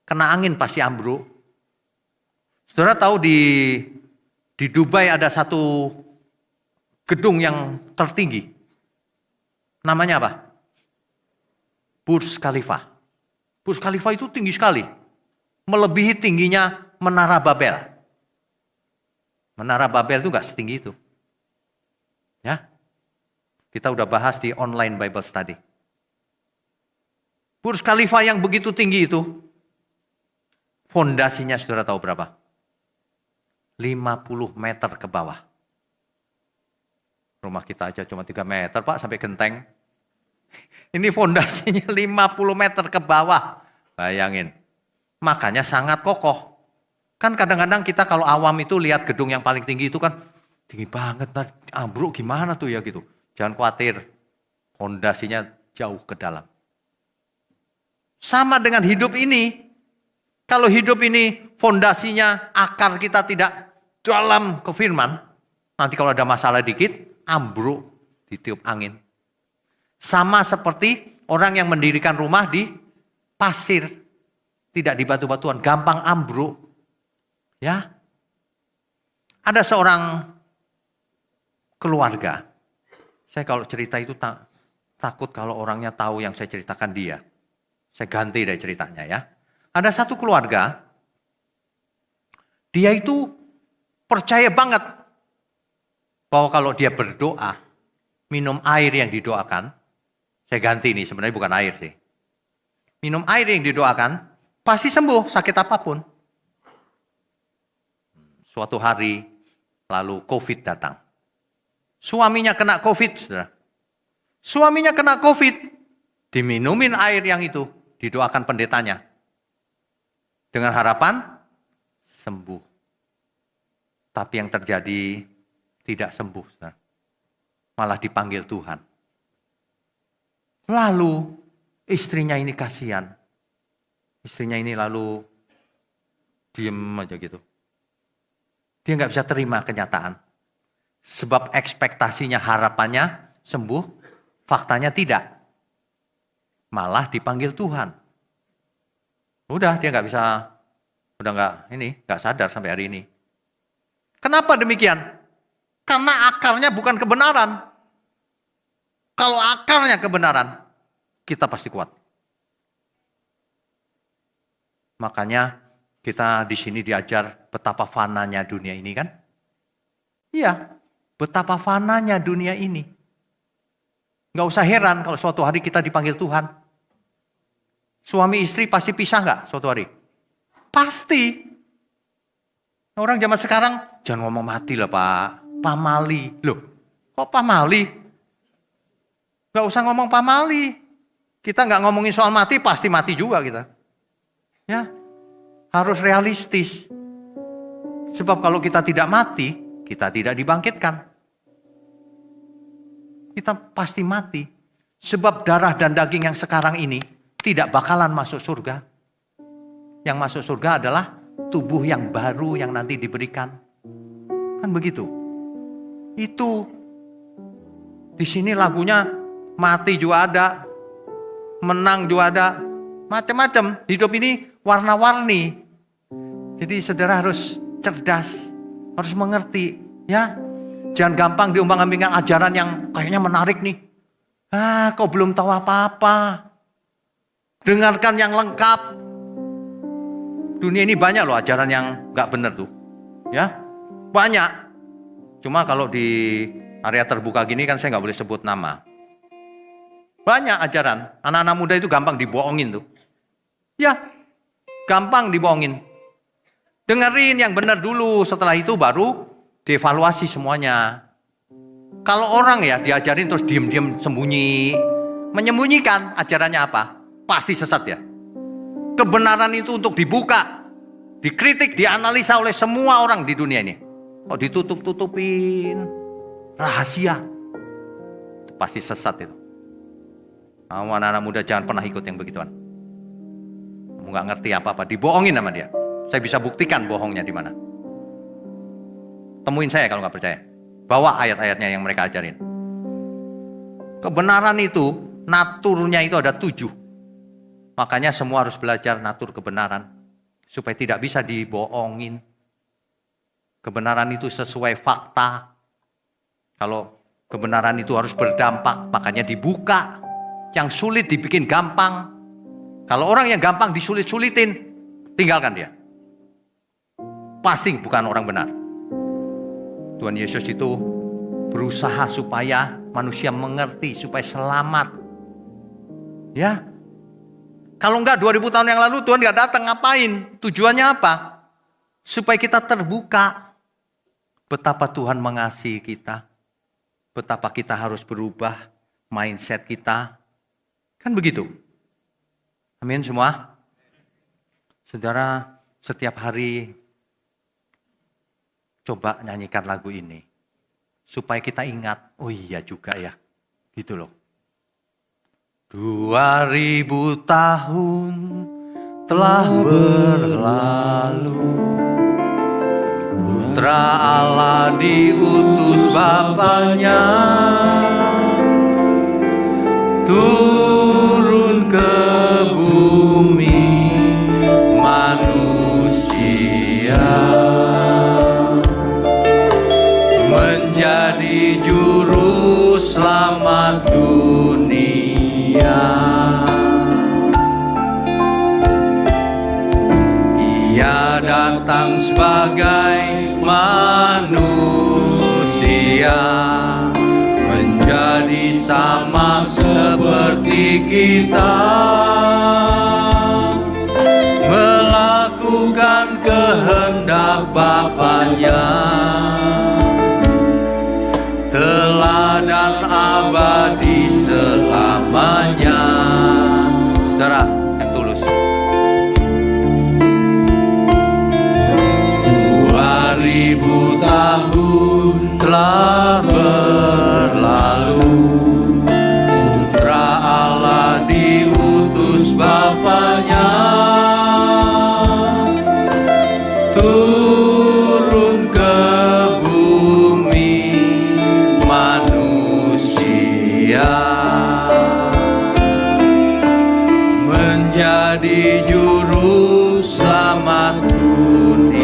Kena angin pasti ambruk. Saudara tahu di Dubai ada satu gedung yang tertinggi. Namanya apa? Burj Khalifa. Burj Khalifa itu tinggi sekali. Melebihi tingginya Menara Babel. Menara Babel itu enggak setinggi itu. Ya. Kita udah bahas di online Bible study. Burj Khalifa yang begitu tinggi itu, fondasinya saudara tahu berapa? 50 meter ke bawah. Rumah kita aja cuma 3 meter Pak sampai genteng. Ini fondasinya 50 meter ke bawah. Bayangin. Makanya sangat kokoh. Kan kadang-kadang kita kalau awam itu lihat gedung yang paling tinggi itu kan tinggi banget. Nah, ambruk gimana tuh ya gitu. Jangan khawatir. Fondasinya jauh ke dalam. Sama dengan hidup ini. Kalau hidup ini fondasinya akar kita tidak dalam ke firman. Nanti kalau ada masalah dikit, ambruk ditiup angin. Sama seperti orang yang mendirikan rumah di pasir. Tidak di batu-batuan, gampang ambruk. Ya. Ada seorang keluarga. Saya kalau cerita itu takut kalau orangnya tahu yang saya ceritakan dia. Saya ganti dari ceritanya ya. Ada satu keluarga, dia itu percaya banget bahwa kalau dia berdoa, minum air yang didoakan, saya ganti nih, sebenarnya bukan air sih. Minum air yang didoakan, pasti sembuh sakit apapun. Suatu hari, lalu COVID datang. Suaminya kena COVID, saudara. Suaminya kena COVID, diminumin air yang itu, didoakan pendetanya. Dengan harapan sembuh. Tapi yang terjadi tidak sembuh. Saudara. Malah dipanggil Tuhan. Lalu istrinya ini kasihan. Istrinya ini lalu diem aja gitu. Dia nggak bisa terima kenyataan. Sebab ekspektasinya, harapannya sembuh, faktanya tidak. Malah dipanggil Tuhan. Udah dia nggak bisa, udah nggak sadar sampai hari ini. Kenapa demikian? Karena akarnya bukan kebenaran. Kalau akarnya kebenaran, kita pasti kuat. Makanya kita di sini diajar betapa fananya dunia ini kan? Iya, betapa fananya dunia ini. Nggak usah heran kalau suatu hari kita dipanggil Tuhan. Suami istri pasti pisah nggak suatu hari? Pasti. Orang zaman sekarang, jangan ngomong mati lah Pak. Pamali. Loh, kok pamali? Nggak usah ngomong pamali. Kita nggak ngomongin soal mati, pasti mati juga kita. Ya, harus realistis. Sebab kalau kita tidak mati, kita tidak dibangkitkan. Kita pasti mati. Sebab darah dan daging yang sekarang ini tidak bakalan masuk surga. Yang masuk surga adalah tubuh yang baru yang nanti diberikan. Kan begitu. Itu Di sini lagunya mati juga ada, menang juga ada, macam-macam. Hidup ini warna-warni. Jadi saudara harus cerdas, harus mengerti, ya. Jangan gampang diombang-ambingkan ajaran yang kayaknya menarik nih. Kau belum tahu apa-apa. Dengarkan yang lengkap. Dunia ini banyak loh ajaran yang gak benar tuh. Ya, banyak. Cuma kalau di area terbuka gini kan saya gak boleh sebut nama. Banyak ajaran. Anak-anak muda itu gampang dibohongin tuh. Ya, gampang dibohongin. Dengerin yang benar dulu. Setelah itu baru dievaluasi semuanya. Kalau orang ya diajarin terus diem-diem sembunyi. Menyembunyikan ajarannya apa? Pasti sesat ya. Kebenaran itu untuk dibuka, dikritik, dianalisa oleh semua orang di dunia ini. Kok ditutup-tutupin rahasia, itu pasti sesat itu. Anak-anak muda jangan pernah ikut yang begituan. Kamu gak ngerti apa-apa, dibohongin sama dia. Saya bisa buktikan bohongnya di mana. Temuin saya kalau gak percaya. Bawa ayat-ayatnya yang mereka ajarin. Kebenaran itu, naturnya itu ada 7. Makanya semua harus belajar natur kebenaran. Supaya tidak bisa dibohongin. Kebenaran itu sesuai fakta. Kalau kebenaran itu harus berdampak, makanya dibuka. Yang sulit dibikin gampang. Kalau orang yang gampang disulit-sulitin, tinggalkan dia. Pasti bukan orang benar. Tuhan Yesus itu berusaha supaya manusia mengerti, supaya selamat. Ya, kalau enggak 2000 tahun yang lalu Tuhan enggak datang, ngapain? Tujuannya apa? Supaya kita terbuka. Betapa Tuhan mengasihi kita. Betapa kita harus berubah mindset kita. Kan begitu? Amin semua? Saudara, setiap hari coba nyanyikan lagu ini. Supaya kita ingat, oh iya juga ya. Gitu loh. 2000 tahun telah berlalu, Putra Allah diutus Bapaknya turun ke bumi manusia, menjadi juru selamat dunia. Ia datang sebagai manusia, menjadi sama seperti kita, melakukan kehendak Bapaknya, teladan abadi selamanya. Saudara yang tulus. 2000 tahun telah berlalu, Putra Allah diutus Bapaknya turun ke bumi manusia, menjadi juru selamat dunia.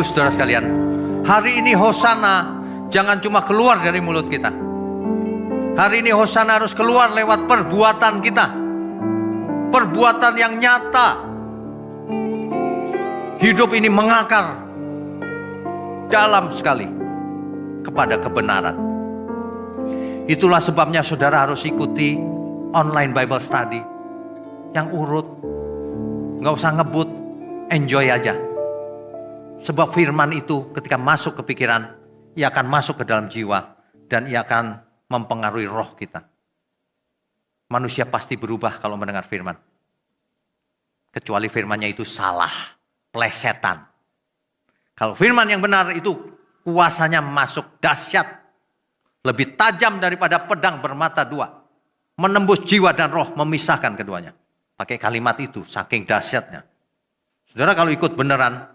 saudara sekalian, hari ini Hosana jangan cuma keluar dari mulut kita. Hari ini Hosana harus keluar lewat perbuatan kita. Perbuatan yang nyata. Hidup ini mengakar dalam sekali kepada kebenaran. Itulah sebabnya saudara harus ikuti online Bible study yang urut. Nggak usah ngebut, enjoy aja. Sebab firman itu ketika masuk ke pikiran, ia akan masuk ke dalam jiwa dan ia akan mempengaruhi roh kita. Manusia pasti berubah kalau mendengar firman. Kecuali firmannya itu salah, plesetan. Kalau firman yang benar itu kuasanya masuk dahsyat. Lebih tajam daripada pedang bermata dua. Menembus jiwa dan roh, memisahkan keduanya. Pakai kalimat itu, saking dahsyatnya. Saudara kalau ikut beneran,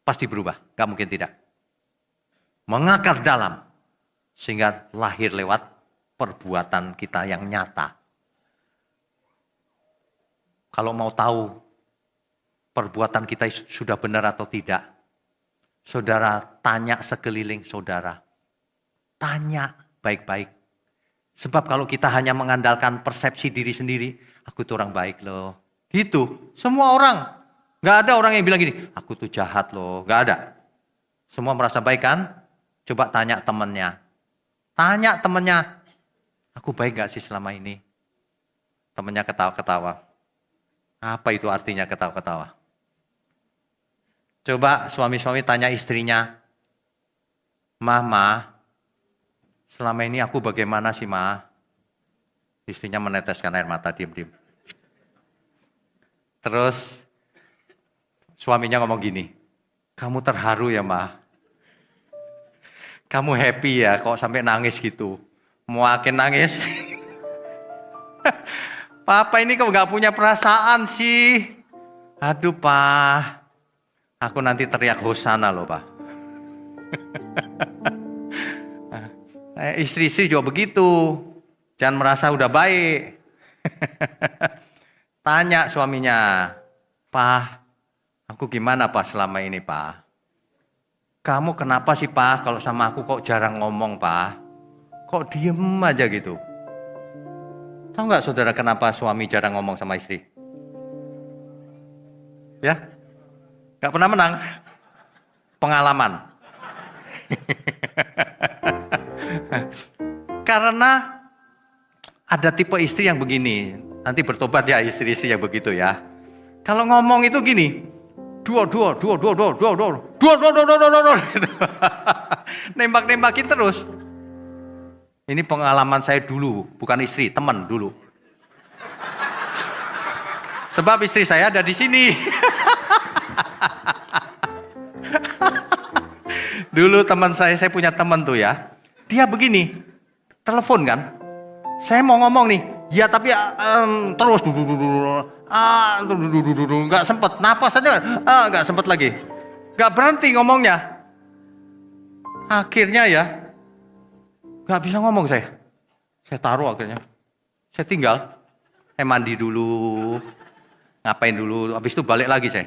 pasti berubah, gak mungkin tidak. Mengakar dalam, sehingga lahir lewat perbuatan kita yang nyata. Kalau mau tahu perbuatan kita sudah benar atau tidak, saudara tanya sekeliling saudara. Tanya baik-baik. Sebab kalau kita hanya mengandalkan persepsi diri sendiri, aku tuh orang baik loh. Gitu, semua orang. Gak ada orang yang bilang gini, aku tuh jahat loh. Gak ada. Semua merasa baik kan? Coba tanya temannya. Tanya temannya, aku baik gak sih selama ini? Temannya ketawa-ketawa. Apa itu artinya ketawa-ketawa? Coba suami-suami tanya istrinya, Mama, selama ini aku bagaimana sih, Ma? Istrinya meneteskan air mata, diam-diam. Terus suaminya ngomong gini, kamu terharu ya, Ma? Kamu happy ya kok sampai nangis gitu? Mau makin nangis? Papa ini kok gak punya perasaan sih? Aduh, Pak. Aku nanti teriak hosana loh, Pak. Istri-istri juga begitu. Jangan merasa udah baik. Tanya suaminya, Pak, aku gimana Pak selama ini Pak? Kamu kenapa sih Pak kalau sama aku kok jarang ngomong Pak? Kok diem aja gitu? Tahu nggak saudara kenapa suami jarang ngomong sama istri? Ya? Nggak pernah menang? Pengalaman. Karena ada tipe istri yang begini. Nanti bertobat ya istri-istri yang begitu ya. Kalau ngomong itu gini, dua. Nembak-nembakin terus. Ini pengalaman saya dulu, bukan istri, teman dulu. Sebab istri saya ada di sini. Dulu teman saya punya teman tuh ya. Dia begini, telepon kan. Saya mau ngomong nih, ya tapi terus nggak sempet, napas aja nggak sempet lagi, nggak berhenti ngomongnya. Akhirnya ya nggak bisa ngomong saya taruh akhirnya, saya tinggal, saya mandi dulu, ngapain dulu, habis itu balik lagi saya.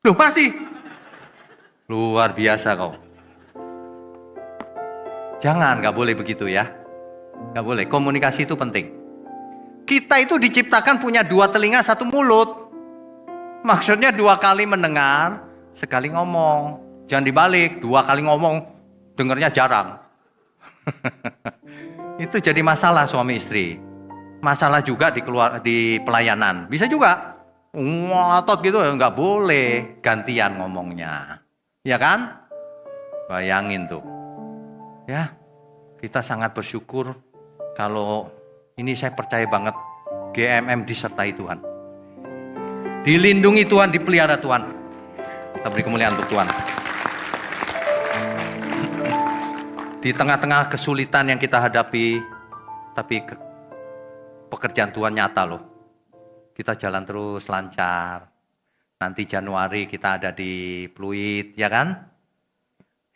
Loh masih, luar biasa kau. Jangan, nggak boleh begitu ya. Nggak boleh, komunikasi itu penting. Kita itu diciptakan punya dua telinga, satu mulut. Maksudnya dua kali mendengar, sekali ngomong. Jangan dibalik, dua kali ngomong, dengarnya jarang. Itu jadi masalah suami istri. Masalah juga di pelayanan. Bisa juga, ngotot gitu, nggak boleh gantian ngomongnya. Ya kan? Bayangin tuh. Ya, kita sangat bersyukur kalau ini saya percaya banget GMM disertai Tuhan. Dilindungi Tuhan, dipelihara Tuhan. Kita beri kemuliaan untuk Tuhan. Di tengah-tengah kesulitan yang kita hadapi, tapi pekerjaan Tuhan nyata loh. Kita jalan terus lancar. Nanti Januari kita ada di Pluit, ya kan?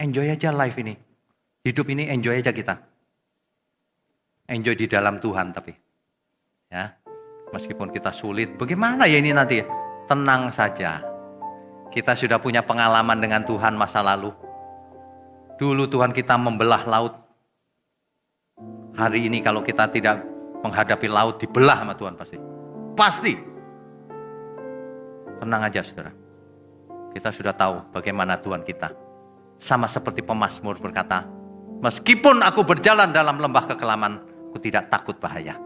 Enjoy aja life ini. Hidup ini enjoy aja kita. Enjoy di dalam Tuhan tapi. Ya. Meskipun kita sulit, bagaimana ya ini nanti? Tenang saja. Kita sudah punya pengalaman dengan Tuhan masa lalu. Dulu Tuhan kita membelah laut. Hari ini kalau kita tidak menghadapi laut, dibelah sama Tuhan pasti. Pasti. Tenang aja saudara. Kita sudah tahu bagaimana Tuhan kita. Sama seperti pemazmur berkata, meskipun aku berjalan dalam lembah kekelaman, aku tidak takut bahaya.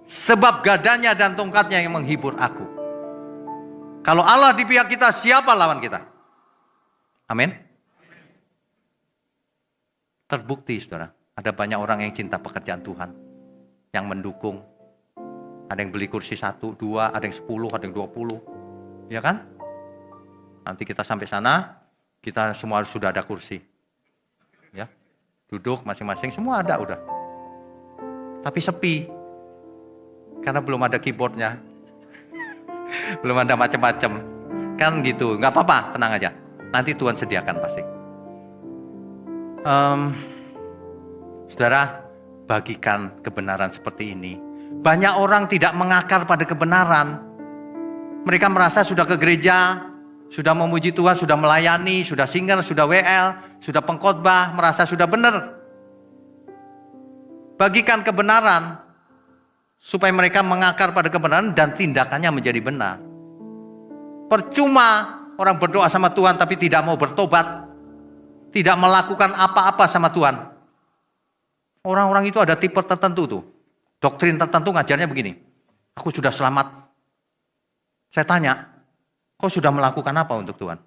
Sebab gadanya dan tongkatnya yang menghibur aku. Kalau Allah di pihak kita, siapa lawan kita? Amin. Terbukti saudara, ada banyak orang yang cinta pekerjaan Tuhan, yang mendukung. Ada yang beli kursi 1, 2, ada yang 10, ada yang 20. Ya kan? Nanti kita sampai sana, kita semua sudah ada kursi. Ya, duduk masing-masing, semua ada udah. Tapi sepi. Karena belum ada keyboardnya. Belum ada macam-macam. Kan gitu, nggak apa-apa, tenang aja. Nanti Tuhan sediakan pasti. Saudara, bagikan kebenaran seperti ini. Banyak orang tidak mengakar pada kebenaran. Mereka merasa sudah ke gereja, sudah memuji Tuhan, sudah melayani, sudah singer, sudah WL, sudah pengkhotbah, merasa sudah benar. Bagikan kebenaran supaya mereka mengakar pada kebenaran dan tindakannya menjadi benar. Percuma orang berdoa sama Tuhan tapi tidak mau bertobat, tidak melakukan apa-apa sama Tuhan. Orang-orang itu ada tipe tertentu tuh. Doktrin tertentu ngajarnya begini. Aku sudah selamat. Saya tanya, kau sudah melakukan apa untuk Tuhan?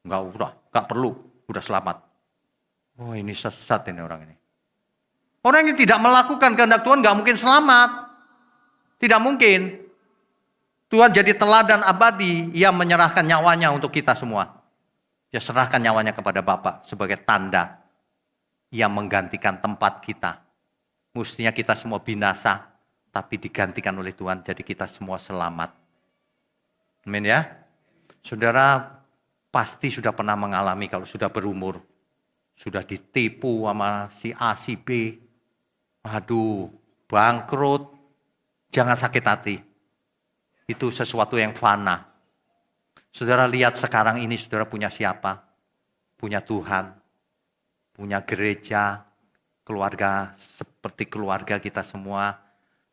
Enggak perlu, udah selamat. Oh ini sesat ini orang ini. Orang yang tidak melakukan kehendak Tuhan enggak mungkin selamat. Tidak mungkin. Tuhan jadi teladan abadi, ia menyerahkan nyawanya untuk kita semua. Dia serahkan nyawanya kepada Bapa sebagai tanda ia menggantikan tempat kita. Mestinya kita semua binasa, tapi digantikan oleh Tuhan, jadi kita semua selamat. Amin ya. Saudara pasti sudah pernah mengalami kalau sudah berumur, sudah ditipu sama si A, si B. Aduh, bangkrut. Jangan sakit hati. Itu sesuatu yang fana. Saudara lihat sekarang ini saudara punya siapa? Punya Tuhan. Punya gereja. Keluarga seperti keluarga kita semua.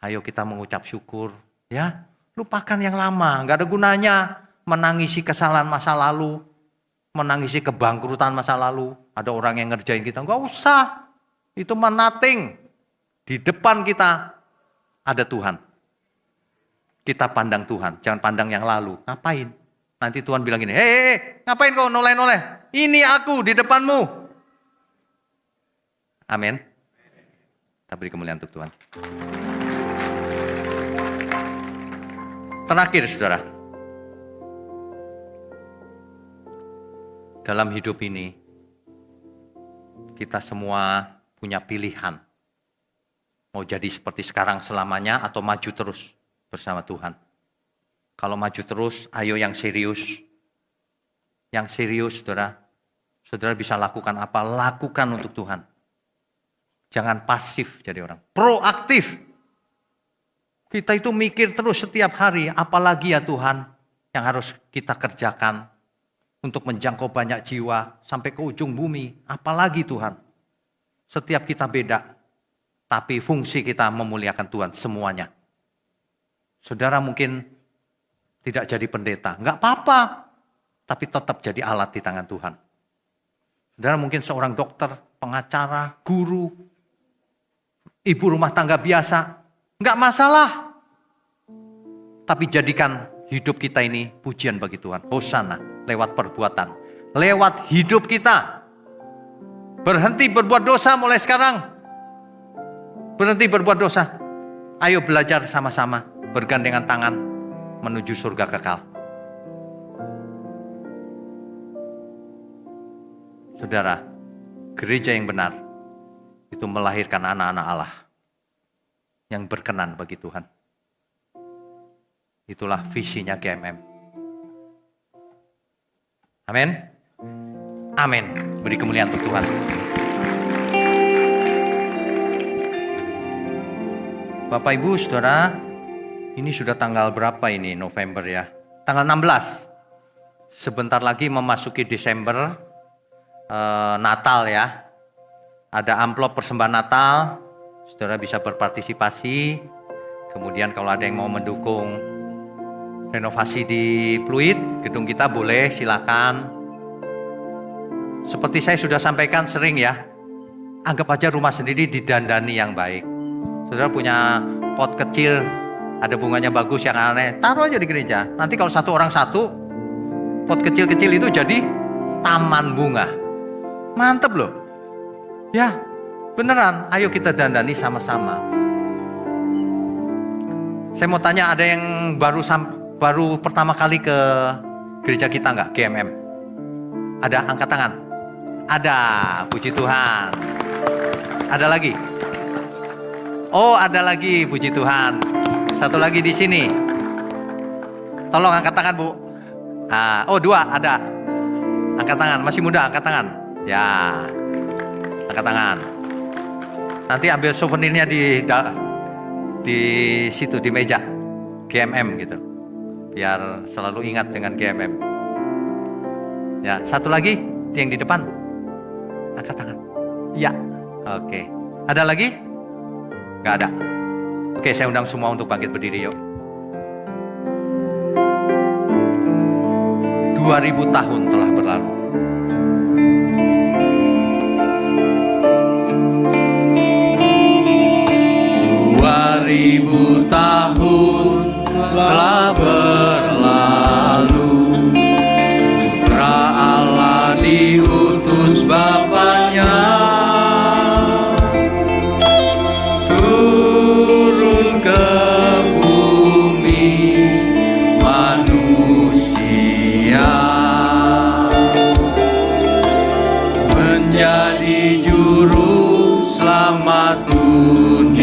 Ayo kita mengucap syukur. Ya, lupakan yang lama. Gak ada gunanya menangisi kesalahan masa lalu. Menangisi kebangkrutan masa lalu. Ada orang yang ngerjain kita. Gak usah. Itu mah nothing. Di depan kita ada Tuhan. Kita pandang Tuhan, jangan pandang yang lalu. Ngapain? Nanti Tuhan bilang gini, hei, ngapain kau noleh-noleh? Ini aku di depanmu. Amin. Kita beri kemuliaan untuk Tuhan. Terakhir saudara. Dalam hidup ini, kita semua punya pilihan. Mau jadi seperti sekarang selamanya atau maju terus bersama Tuhan. Kalau maju terus, ayo yang serius. Yang serius, saudara. Saudara bisa lakukan apa? Lakukan untuk Tuhan. Jangan pasif jadi orang. Proaktif. Kita itu mikir terus setiap hari, apalagi ya Tuhan yang harus kita kerjakan untuk menjangkau banyak jiwa sampai ke ujung bumi. Apalagi Tuhan. Setiap kita beda, tapi fungsi kita memuliakan Tuhan semuanya. Saudara mungkin tidak jadi pendeta, enggak apa-apa, tapi tetap jadi alat di tangan Tuhan. Saudara mungkin seorang dokter, pengacara, guru, ibu rumah tangga biasa, enggak masalah. Tapi jadikan hidup kita ini pujian bagi Tuhan. Hosana, lewat perbuatan, lewat hidup kita. Berhenti berbuat dosa mulai sekarang. Berhenti berbuat dosa. Ayo belajar sama-sama. Bergandengan tangan menuju surga kekal. Saudara, gereja yang benar itu melahirkan anak-anak Allah yang berkenan bagi Tuhan. Itulah visinya GMM. Amin. Amin. Beri kemuliaan untuk Tuhan. Bapak Ibu Saudara, ini sudah tanggal berapa ini November ya? Tanggal 16. sebentar lagi memasuki Desember, Natal ya. Ada amplop persembahan Natal, saudara bisa berpartisipasi. Kemudian kalau ada yang mau mendukung renovasi di Pluit, gedung kita boleh, silakan. Seperti saya sudah sampaikan sering ya, anggap aja rumah sendiri didandani yang baik. Saudara punya pot kecil, ada bunganya bagus yang aneh, taruh aja di gereja. Nanti kalau satu orang satu, pot kecil-kecil itu jadi taman bunga. Mantep loh. Ya, beneran, ayo kita dandani sama-sama. Saya mau tanya, ada yang baru pertama kali ke gereja kita nggak, GMM? Ada, angkat tangan. Ada, puji Tuhan. Ada lagi? Oh, ada lagi, puji Tuhan. Satu lagi di sini. Tolong angkat tangan, Bu. Oh, 2 ada. Angkat tangan, masih muda, angkat tangan. Ya, angkat tangan. Nanti ambil souvenirnya di situ, di meja GMM gitu. Biar selalu ingat dengan GMM. Ya, satu lagi yang di depan. Angkat tangan. Ya, oke. Ada lagi? Gak ada. Oke, saya undang semua untuk bangkit berdiri yuk. 2000 tahun telah berlalu. 2000 tahun telah berlalu, Putra Allah diutus Bapaknya turun ke bumi manusia, menjadi juru selamat dunia.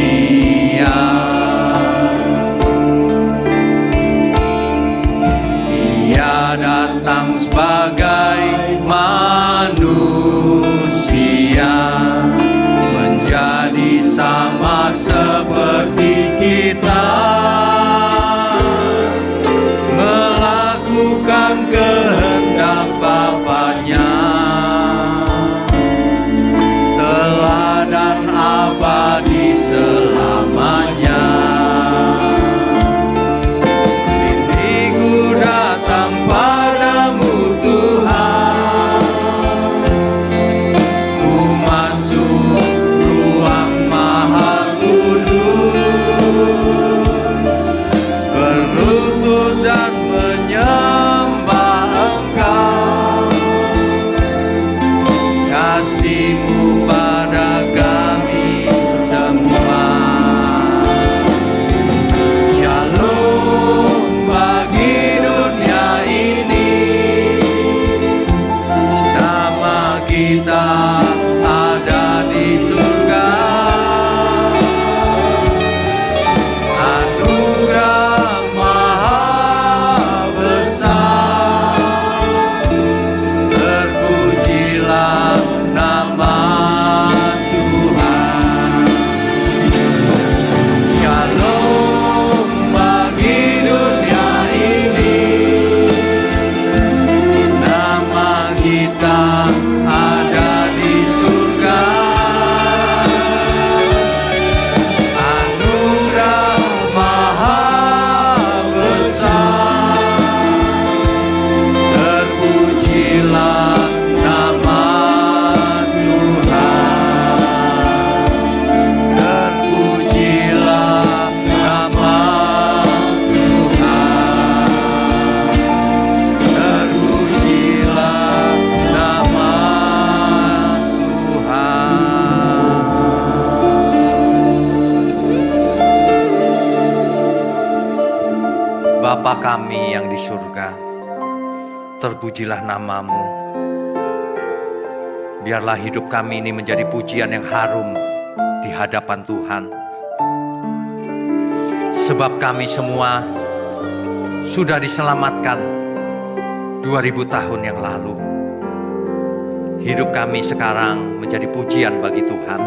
Dia datang sebagai manusia, menjadi sama seperti kita, melakukan kehendak Bapaknya. Teladan abadi selamanya. Rintiku datang padamu Tuhan, ku masuk ruang Maha Kudus, berlutut dan menyembah Engkau. Kasih-Mu pada kami semua. Shalom bagi dunia ini, nama kita ada di surga. Anugerah maha besar, terpujilah nama Tuhan. Shalom bagi dunia ini, nama kita ada di surga. Anugerah maha besar, terpujilah nama Tuhan. Terpujilah nama Tuhan. Terpujilah nama Tuhan. Bapa kami yang di surga, terpujilah nama-Mu. Biarlah hidup kami ini menjadi pujian yang harum di hadapan Tuhan. Sebab kami semua sudah diselamatkan 2000 tahun yang lalu. Hidup kami sekarang menjadi pujian bagi Tuhan.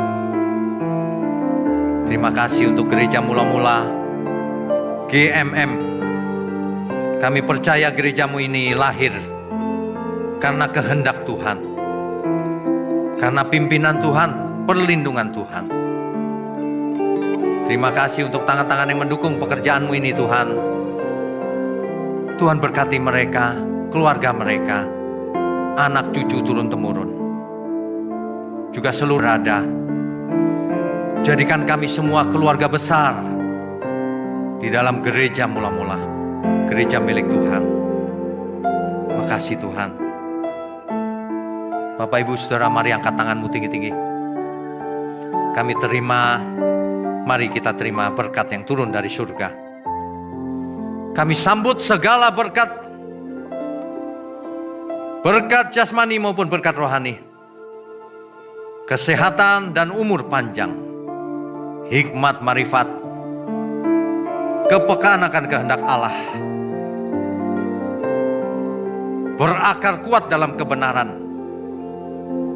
Terima kasih untuk gereja mula-mula GMM. Kami percaya gerejamu ini lahir karena kehendak Tuhan, karena pimpinan Tuhan, perlindungan Tuhan. Terima kasih untuk tangan-tangan yang mendukung pekerjaanmu ini Tuhan. Tuhan berkati mereka, keluarga mereka, anak cucu turun-temurun, juga seluruh rada. Jadikan kami semua keluarga besar di dalam gereja mula-mula, gereja milik Tuhan. Makasih Tuhan. Bapak Ibu Saudara, mari angkat tanganmu tinggi-tinggi. Kami terima, mari kita terima berkat yang turun dari surga. Kami sambut segala berkat, berkat jasmani maupun berkat rohani, kesehatan dan umur panjang, hikmat marifat, kepekaan akan kehendak Allah, berakar kuat dalam kebenaran,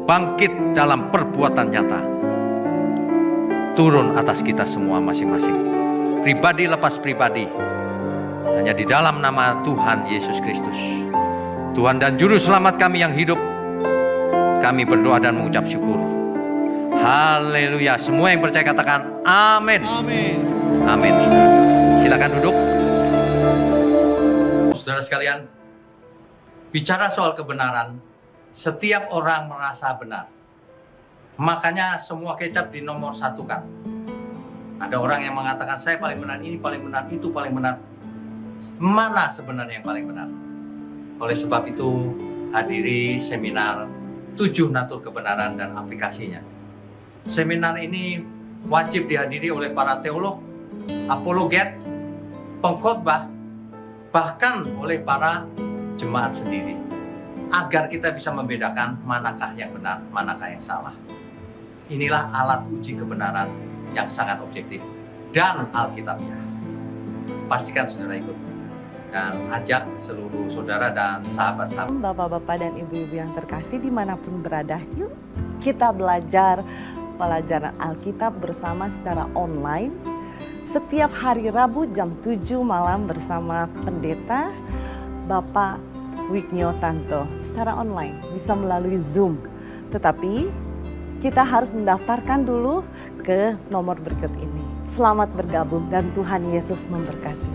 bangkit dalam perbuatan nyata, turun atas kita semua masing-masing, pribadi lepas pribadi, hanya di dalam nama Tuhan Yesus Kristus, Tuhan dan Juru Selamat kami yang hidup. Kami berdoa dan mengucap syukur. Haleluya. Semua yang percaya katakan amin. Amin. Amin. Silakan duduk. Saudara sekalian, bicara soal kebenaran, setiap orang merasa benar. Makanya semua kecap dinomor satukan. Ada orang yang mengatakan saya paling benar, ini paling benar, itu paling benar. Mana sebenarnya yang paling benar? Oleh sebab itu, hadiri seminar 7 natur kebenaran dan aplikasinya. Seminar ini wajib dihadiri oleh para teolog, apologet, pengkhotbah, bahkan oleh para jemaat sendiri, agar kita bisa membedakan manakah yang benar, manakah yang salah. Inilah alat uji kebenaran yang sangat objektif dan alkitabiah. Pastikan saudara ikut dan ajak seluruh saudara dan sahabat-sahabat. Bapak-bapak dan ibu-ibu yang terkasih dimanapun berada, yuk kita belajar pelajaran Alkitab bersama secara online setiap hari Rabu jam 7 malam bersama pendeta Bapak Wignio Tanto secara online, bisa melalui Zoom. Tetapi kita harus mendaftarkan dulu ke nomor berikut ini. Selamat bergabung dan Tuhan Yesus memberkati.